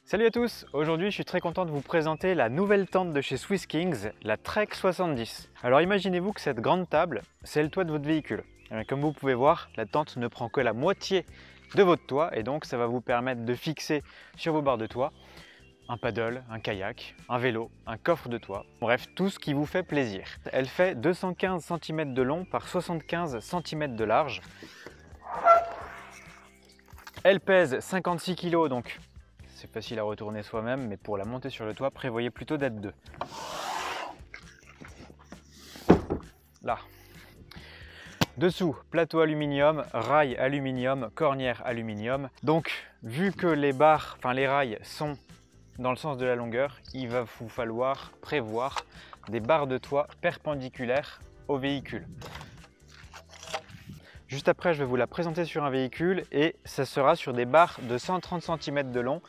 Salut à tous, aujourd'hui je suis très content de vous présenter la nouvelle tente de chez Swiss Kings, la Trek 70. Alors imaginez-vous que cette grande table, c'est le toit de votre véhicule. Et comme vous pouvez voir, la tente ne prend que la moitié de votre toit et donc ça va vous permettre de fixer sur vos barres de toit un paddle, un kayak, un vélo, un coffre de toit, bref tout ce qui vous fait plaisir. Elle fait 215 cm de long par 75 cm de large. Elle pèse 56 kg donc c'est facile à retourner soi-même, mais pour la monter sur le toit, prévoyez plutôt d'être deux. Là. Dessous, plateau aluminium, rail aluminium, cornière aluminium. Donc, vu que les barres, les rails sont dans le sens de la longueur, il va vous falloir prévoir des barres de toit perpendiculaires au véhicule. Juste après, je vais vous la présenter sur un véhicule et ça sera sur des barres de 130 cm de long.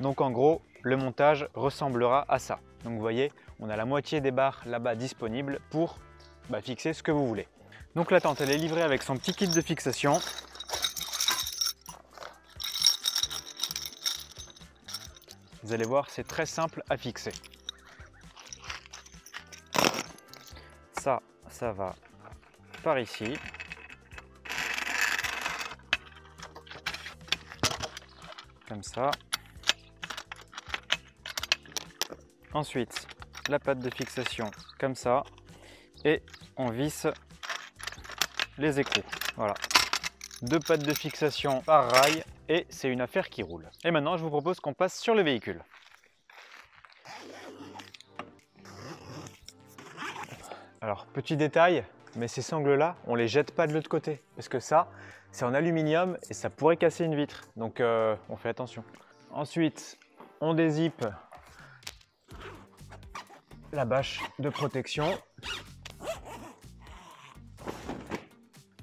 Donc en gros, le montage ressemblera à ça. Donc vous voyez, on a la moitié des barres là-bas disponibles pour fixer ce que vous voulez. Donc la tente, elle est livrée avec son petit kit de fixation. Vous allez voir, c'est très simple à fixer. Ça va par ici. Comme ça. Ensuite, la patte de fixation comme ça et on visse les écrous. Voilà. Deux pattes de fixation par rail et c'est une affaire qui roule. Et maintenant, je vous propose qu'on passe sur le véhicule. Alors, petit détail, mais ces sangles-là, on les jette pas de l'autre côté parce que ça, c'est en aluminium et ça pourrait casser une vitre. Donc, on fait attention. Ensuite, on dézippe la bâche de protection.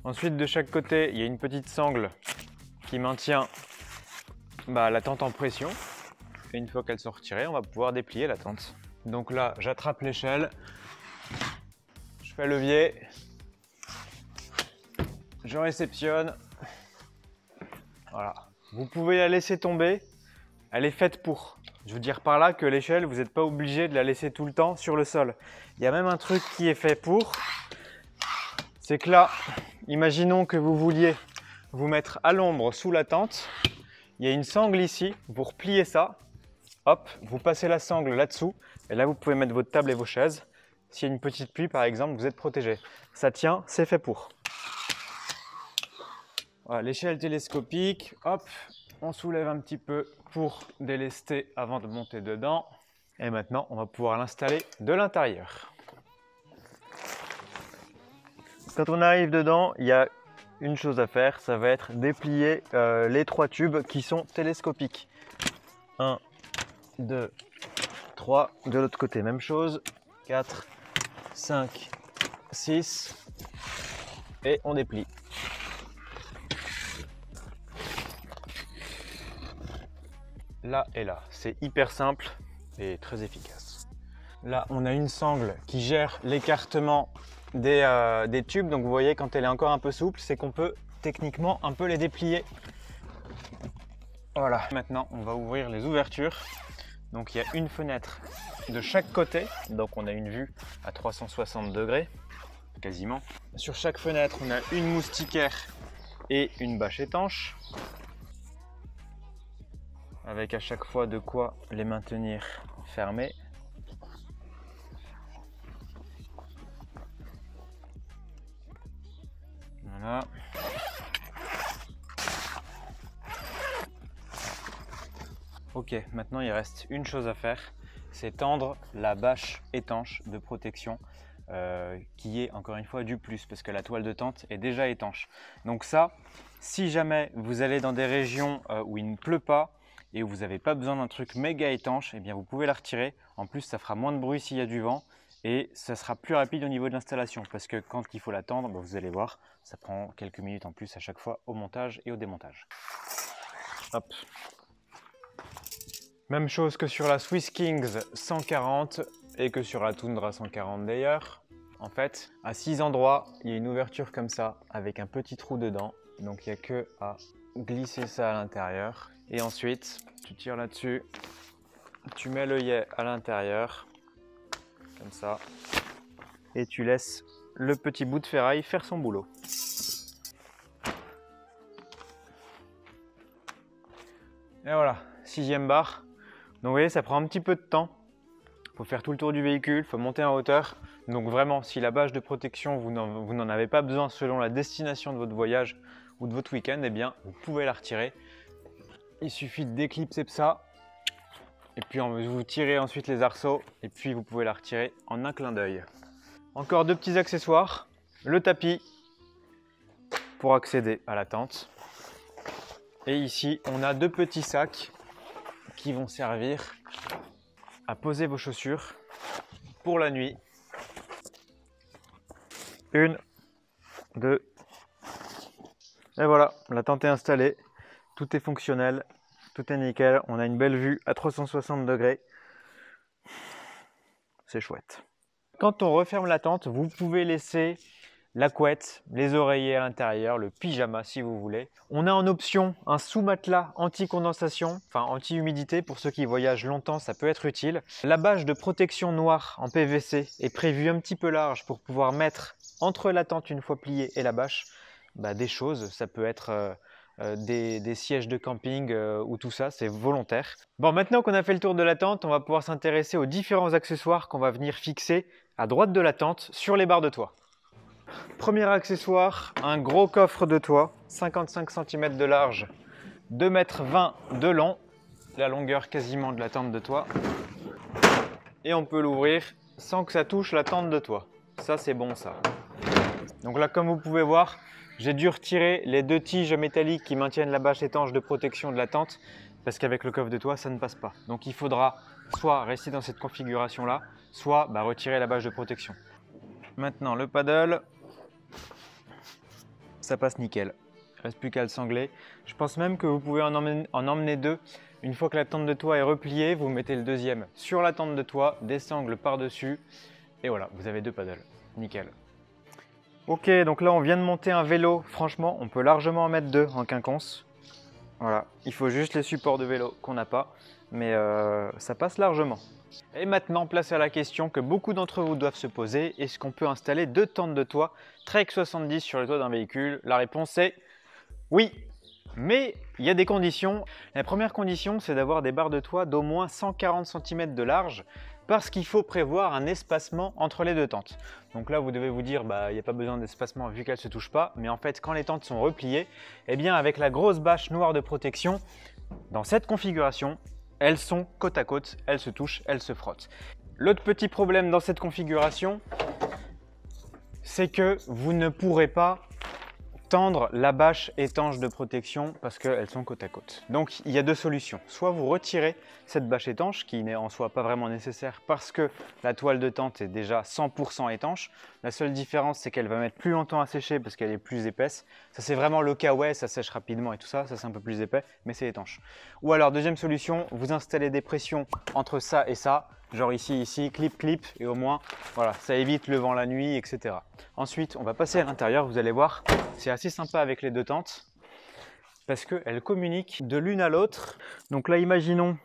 Ensuite, de chaque côté, il y a une petite sangle qui maintient la tente en pression. Et une fois qu'elles sont retirées, on va pouvoir déplier la tente. Donc là, j'attrape l'échelle, je fais levier, je réceptionne. Voilà. Vous pouvez la laisser tomber, elle est faite pour. Je veux dire par là que l'échelle, vous n'êtes pas obligé de la laisser tout le temps sur le sol. Il y a même un truc qui est fait pour, c'est que là, imaginons que vous vouliez vous mettre à l'ombre sous la tente. Il y a une sangle ici pour plier ça. Hop, vous passez la sangle là-dessous et là vous pouvez mettre votre table et vos chaises. S'il y a une petite pluie par exemple, vous êtes protégé. Ça tient, c'est fait pour. Voilà, l'échelle télescopique, hop, on soulève un petit peu pour délester avant de monter dedans. Et maintenant, on va pouvoir l'installer de l'intérieur. Quand on arrive dedans, il y a une chose à faire, ça va être déplier les trois tubes qui sont télescopiques. 1, 2, 3, de l'autre côté, même chose. 4, 5, 6, et on déplie. Là et là, c'est hyper simple et très efficace. Là, on a une sangle qui gère l'écartement des tubes. Donc vous voyez, quand elle est encore un peu souple, c'est qu'on peut techniquement un peu les déplier. Voilà. Maintenant, on va ouvrir les ouvertures. Donc il y a une fenêtre de chaque côté. Donc on a une vue à 360 degrés, quasiment. Sur chaque fenêtre, on a une moustiquaire et une bâche étanche, avec à chaque fois de quoi les maintenir fermés. Voilà. Ok, maintenant il reste une chose à faire, c'est tendre la bâche étanche de protection qui est encore une fois du plus parce que la toile de tente est déjà étanche. Donc ça, si jamais vous allez dans des régions où il ne pleut pas et où vous n'avez pas besoin d'un truc méga étanche, eh bien vous pouvez la retirer. En plus, ça fera moins de bruit s'il y a du vent et ça sera plus rapide au niveau de l'installation parce que quand il faut la tendre, vous allez voir, ça prend quelques minutes en plus à chaque fois au montage et au démontage. Hop. Même chose que sur la Swiss Kings 140 et que sur la Tundra 140 d'ailleurs. En fait, à 6 endroits, il y a une ouverture comme ça avec un petit trou dedans. Donc il n'y a que à glisser ça à l'intérieur. Et ensuite, tu tires là-dessus tu mets l'œillet à l'intérieur, comme ça, et tu laisses le petit bout de ferraille faire son boulot. Et voilà, 6e barre. Donc vous voyez, ça prend un petit peu de temps. Il faut faire tout le tour du véhicule, il faut monter en hauteur. Donc vraiment, si la bâche de protection, vous n'en avez pas besoin selon la destination de votre voyage ou de votre week-end, eh bien, vous pouvez la retirer. Il suffit de déclipser ça. Et puis vous tirez ensuite les arceaux et puis vous pouvez la retirer en un clin d'œil. Encore 2 petits accessoires. Le tapis pour accéder à la tente. Et ici, on a 2 petits sacs qui vont servir à poser vos chaussures pour la nuit. 1, 2. Et voilà, la tente est installée. Tout est fonctionnel. Tout est nickel. On a une belle vue à 360 degrés. C'est chouette. Quand on referme la tente, vous pouvez laisser la couette, les oreillers à l'intérieur, le pyjama si vous voulez. On a en option un sous-matelas anti-condensation, enfin anti-humidité. Pour ceux qui voyagent longtemps, ça peut être utile. La bâche de protection noire en PVC est prévue un petit peu large pour pouvoir mettre entre la tente une fois pliée et la bâche des choses. Ça peut être des sièges de camping ou tout ça, c'est volontaire. Bon, maintenant qu'on a fait le tour de la tente, on va pouvoir s'intéresser aux différents accessoires qu'on va venir fixer à droite de la tente sur les barres de toit. Premier accessoire, un gros coffre de toit, 55 cm de large, 2,20 m de long, la longueur quasiment de la tente de toit. Et on peut l'ouvrir sans que ça touche la tente de toit. Ça, c'est bon ça. Donc là, comme vous pouvez voir, j'ai dû retirer les 2 tiges métalliques qui maintiennent la bâche étanche de protection de la tente parce qu'avec le coffre de toit, ça ne passe pas. Donc il faudra soit rester dans cette configuration-là, soit retirer la bâche de protection. Maintenant, le paddle, ça passe nickel. Il ne reste plus qu'à le sangler. Je pense même que vous pouvez en emmener 2. Une fois que la tente de toit est repliée, vous mettez le deuxième sur la tente de toit, des sangles par-dessus. Et voilà, vous avez 2 paddles. Nickel. Ok, donc là on vient de monter un vélo. Franchement, on peut largement en mettre 2 en quinconce. Voilà, il faut juste les supports de vélo qu'on n'a pas. Mais ça passe largement. Et maintenant, place à la question que beaucoup d'entre vous doivent se poser. Est-ce qu'on peut installer 2 tentes de toit Trek 70 sur le toit d'un véhicule? La réponse est oui. Mais il y a des conditions. La première condition, c'est d'avoir des barres de toit d'au moins 140 cm de large parce qu'il faut prévoir un espacement entre les 2 tentes. Donc là, vous devez vous dire, il n'y a pas besoin d'espacement vu qu'elles ne se touchent pas. Mais en fait, quand les tentes sont repliées, eh bien, avec la grosse bâche noire de protection, dans cette configuration, elles sont côte à côte, elles se touchent, elles se frottent. L'autre petit problème dans cette configuration, c'est que vous ne pourrez pas tendre la bâche étanche de protection parce qu'elles sont côte à côte. Donc il y a 2 solutions. Soit vous retirez cette bâche étanche qui n'est en soi pas vraiment nécessaire parce que la toile de tente est déjà 100% étanche. La seule différence, c'est qu'elle va mettre plus longtemps à sécher parce qu'elle est plus épaisse. Ça, c'est vraiment le cas où ça sèche rapidement et tout ça. Ça, c'est un peu plus épais, mais c'est étanche. Ou alors, deuxième solution, vous installez des pressions entre ça et ça. Genre ici, clip, et au moins, voilà, ça évite le vent la nuit, etc. Ensuite, on va passer à l'intérieur, vous allez voir, c'est assez sympa avec les 2 tentes parce qu'elles communiquent de l'une à l'autre. Donc là, imaginons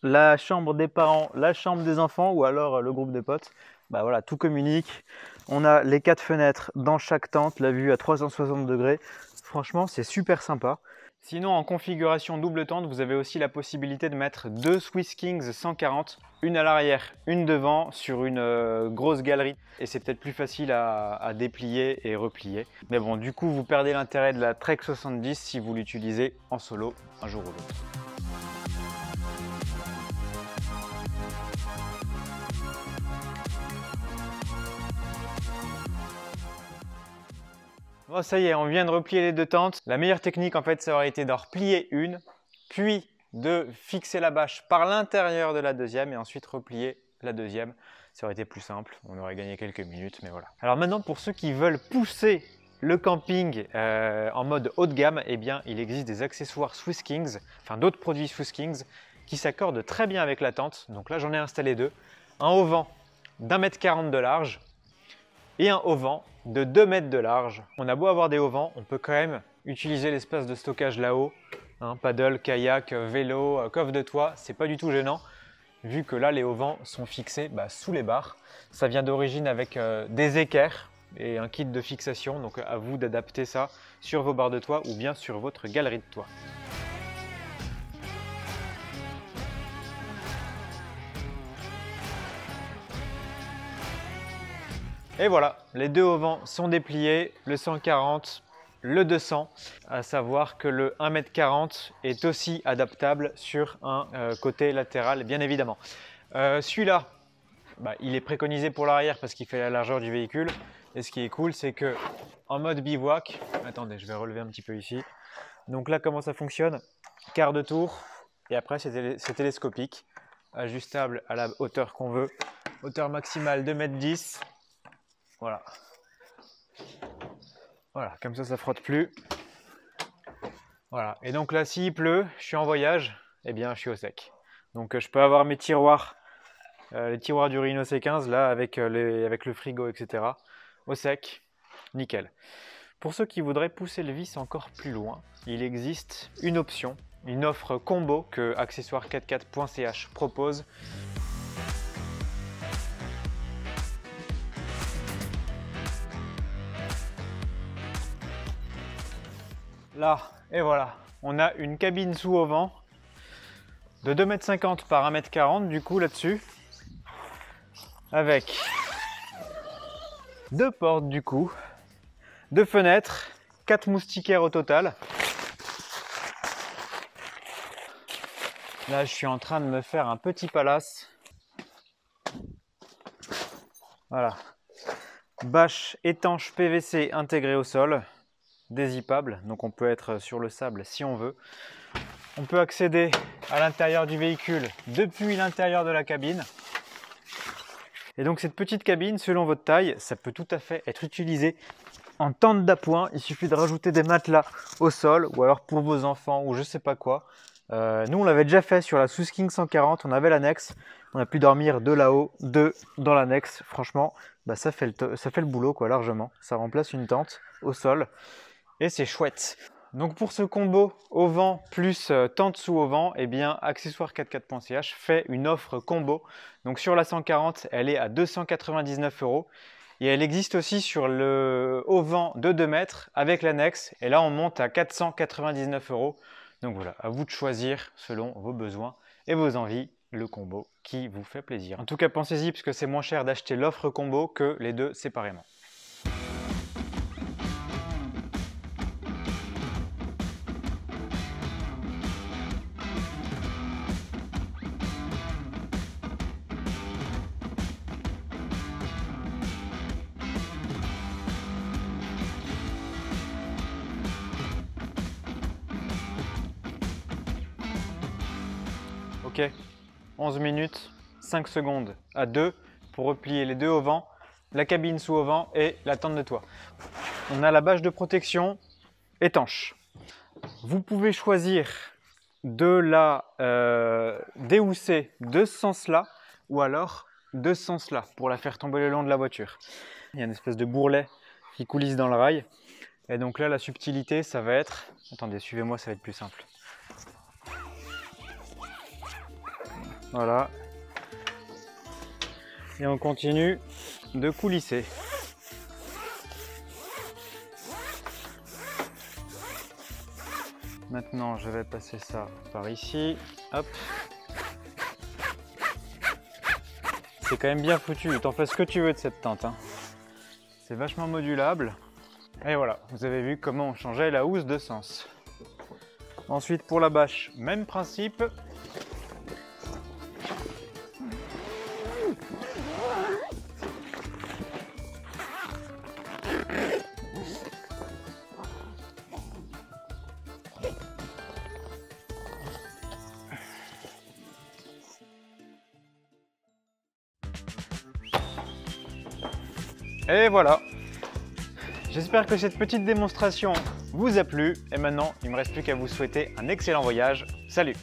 la chambre des parents, la chambre des enfants ou alors le groupe de potes. Voilà, tout communique. On a les 4 fenêtres dans chaque tente, la vue à 360 degrés. Franchement, c'est super sympa. Sinon, en configuration double tente, vous avez aussi la possibilité de mettre 2 Swiss Kings 140, une à l'arrière, une devant, sur une grosse galerie. Et c'est peut-être plus facile à déplier et replier. Mais bon, du coup, vous perdez l'intérêt de la Trek 70 si vous l'utilisez en solo un jour ou l'autre. Bon, ça y est, on vient de replier les 2 tentes. La meilleure technique, en fait, ça aurait été d'en replier une, puis de fixer la bâche par l'intérieur de la deuxième et ensuite replier la deuxième. Ça aurait été plus simple, on aurait gagné quelques minutes, mais voilà. Alors maintenant, pour ceux qui veulent pousser le camping en mode haut de gamme, eh bien, il existe des accessoires Swiss Kings, enfin d'autres produits Swiss Kings, qui s'accordent très bien avec la tente. Donc là, j'en ai installé 2. Un auvent d'1,40 m de large et un auvent de 2 mètres de large. On a beau avoir des auvents, on peut quand même utiliser l'espace de stockage là-haut. Paddle, kayak, vélo, coffre de toit, c'est pas du tout gênant. vu que là les auvents sont fixés sous les barres. Ça vient d'origine avec des équerres et un kit de fixation, donc à vous d'adapter ça sur vos barres de toit ou bien sur votre galerie de toit. Et voilà, les deux auvents sont dépliés, le 140, le 200, à savoir que le 1,40 m est aussi adaptable sur un côté latéral, bien évidemment. Celui-là, il est préconisé pour l'arrière parce qu'il fait la largeur du véhicule. Et ce qui est cool, c'est que en mode bivouac, attendez, je vais relever un petit peu ici. Donc là, comment ça fonctionne? Quart de tour, et après c'est télescopique, ajustable à la hauteur qu'on veut. Hauteur maximale 2,10 m. Voilà. Voilà, comme ça frotte plus. Voilà, et donc là, s'il pleut, je suis en voyage, eh bien, je suis au sec. Donc je peux avoir mes tiroirs, les tiroirs du Rhino C15, là, avec le frigo, etc. Au sec, nickel. Pour ceux qui voudraient pousser le vice encore plus loin, il existe une option, une offre combo que accessoires44.ch propose. Là, et voilà, on a une cabine sous auvent de 2,50 m par 1,40 m du coup là-dessus, avec deux portes du coup, deux fenêtres, 4 moustiquaires au total. Là, je suis en train de me faire un petit palace. Voilà, bâche étanche PVC intégrée au sol. Dézippable, donc on peut être sur le sable si on veut. On peut accéder à l'intérieur du véhicule depuis l'intérieur de la cabine. Et donc cette petite cabine, selon votre taille, ça peut tout à fait être utilisé en tente d'appoint. Il suffit de rajouter des matelas au sol ou alors pour vos enfants ou je sais pas quoi. Nous on l'avait déjà fait sur la Susking 140, on avait l'annexe. On a pu dormir de là-haut, dans l'annexe. Franchement, ça fait le boulot quoi, largement. Ça remplace une tente au sol. Et c'est chouette. Donc pour ce combo auvent plus tente sous auvent, eh bien accessoires44.ch fait une offre combo. Donc sur la 140, elle est à 299 € et elle existe aussi sur le auvent de 2 mètres avec l'annexe. Et là on monte à 499 €. Donc voilà, à vous de choisir selon vos besoins et vos envies le combo qui vous fait plaisir. En tout cas pensez-y parce que c'est moins cher d'acheter l'offre combo que les deux séparément. Ok, 11 minutes, 5 secondes à 2 pour replier les deux auvents, la cabine sous auvent et la tente de toit. On a la bâche de protection étanche. Vous pouvez choisir de la déhousser de ce sens-là ou alors de ce sens-là pour la faire tomber le long de la voiture. Il y a une espèce de bourrelet qui coulisse dans le rail. Et donc là, la subtilité, ça va être... Attendez, suivez-moi, ça va être plus simple. Voilà. Et on continue de coulisser. Maintenant, je vais passer ça par ici. Hop. C'est quand même bien foutu. T'en fais ce que tu veux de cette tente, hein. C'est vachement modulable. Et voilà, vous avez vu comment on changeait la housse de sens. Ensuite, pour la bâche, même principe. Et voilà. J'espère que cette petite démonstration vous a plu. Et maintenant, il ne me reste plus qu'à vous souhaiter un excellent voyage. Salut!